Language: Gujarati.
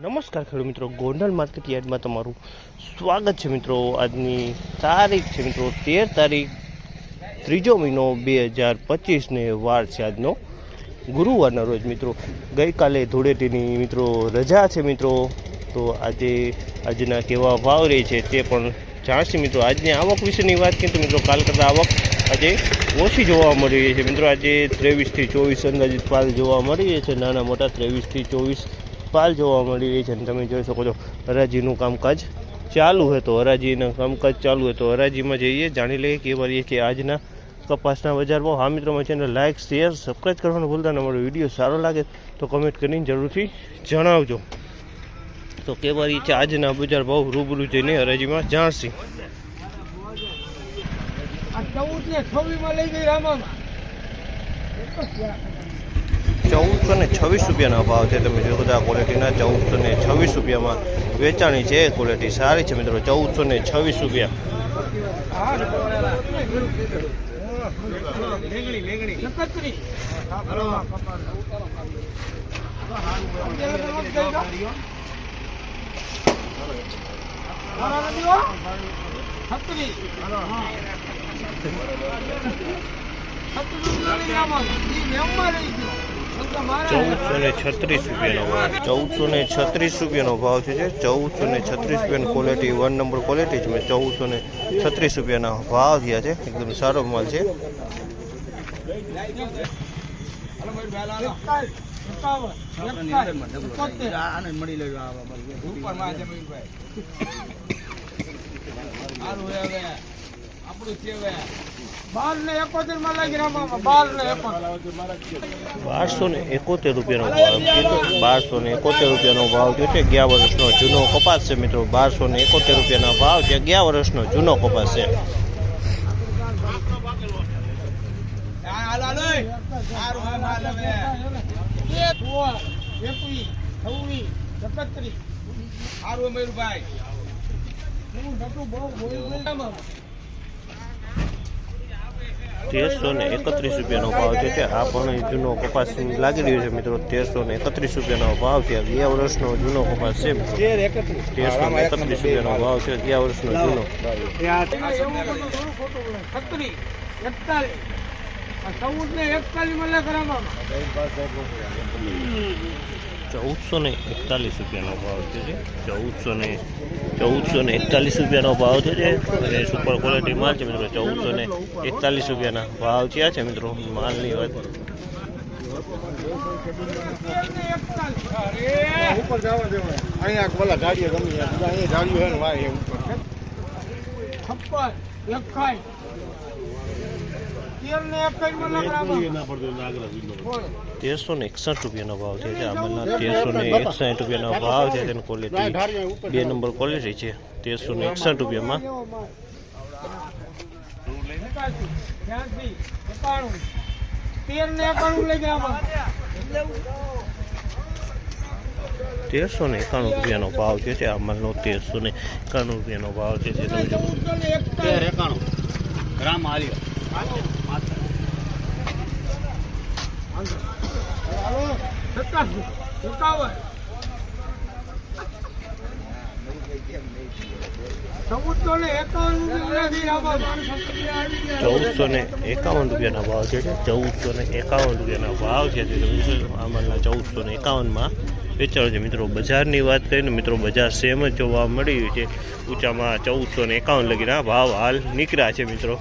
નમસ્કાર ખેડૂત મિત્રો, ગોંડલ માર્કેટ યાર્ડમાં તમારું સ્વાગત છે મિત્રો। આજની તારીખ છે મિત્રો 13 તારીખ 3 મહિનો 2025 ને વાર છે આજનો ગુરુવારના રોજ મિત્રો। ગઈકાલે ધૂળેટીની મિત્રો રજા છે મિત્રો, તો આજના કેવા ભાવ રહી છે તે પણ જાણશે મિત્રો। આજની આવક વિશેની વાત કરીએ તો મિત્રો કાલ કરતાં આવક આજે ઓછી જોવા મળી રહી છે મિત્રો। આજે 23 થી 24 અંદાજિત પાલ જોવા મળી રહી છે, નાના મોટા 23 થી 24 પાલ જોવા મળી રહી છે। તમે જોઈ શકો છો હરાજીનું કામકાજ ચાલુ હોય તો હરાજીમાં જઈએ, જાણી લઈએ કે વારીએ કે આજના કપાસના બજાર ભાવ। હા મિત્રો, મારી ચેનલ લાઇક શેર સબસ્ક્રાઈબ કરવાનું ભૂલતા ન। અમારો વિડીયો સારો લાગે તો કમેન્ટ કરીને જરૂરથી જણાવજો। તો કે વારી છે આજના બજાર ભાવ રૂબરૂ જઈને હરાજીમાં જાણશી। 1426 રૂપિયાના ભાવ છે। તમે જોઈ શકો ક્વોલિટીના 1426 રૂપિયામાં વેચાણી છે। ક્વોલિટી સારી છે મિત્રો। 1426 રૂપિયા। ₹1436 ભાવ છે। 1436 રૂપિયાની ક્વોલિટી 1 નંબર ક્વોલિટી છે। 1436 રૂપિયાના ભાવ થયા છે। એકદમ સારો માલ છે। ₹1271 રૂપિયાનો ભાવ છે। ₹1271 ભાવ થયો છે। 11 વર્ષનો જૂનો કપાસ છે મિત્રો। ₹1271 રૂપિયાના ભાવ છે। 11 વર્ષનો જૂનો કપાસ છે। ₹1331 ભાવ છે। આ પણ જૂનો કપાસ લાગી રહ્યો છે મિત્રો। ₹1331 ભાવ છે। 11 વર્ષનો જૂનો કપાસ છે। ₹1331 ભાવ છે। 11 વર્ષનો જૂનો। 1441 રૂપિયાનો ભાવ છે। 1441 રૂપિયાનો ભાવ છે અને સુપર ક્વોલિટી માલ છે મિત્રો। 1441 રૂપિયાના ભાવ થયા છે મિત્રો। માલની વાત ₹1361 ભાવ છે। આમાંના ₹1361 ભાવ છે। તેની ક્વોલિટી 2 નંબર ક્વોલિટી છે। ₹1361 રૂપિયામાં। ₹1391 ભાવ છે। આમાંનો ₹1391 ભાવ છે। ગ્રામ આલ્યો ₹1451 ભાવ છે। ₹1451 ભાવ છે। આમાંના 1451 વેચાણ છે મિત્રો। બજારની વાત કરીએ ને મિત્રો, બજાર સેમ જ જોવા મળી રહ્યું છે। ઊંચામાં 1451 લગીના ભાવ હાલ નીકળ્યા છે મિત્રો।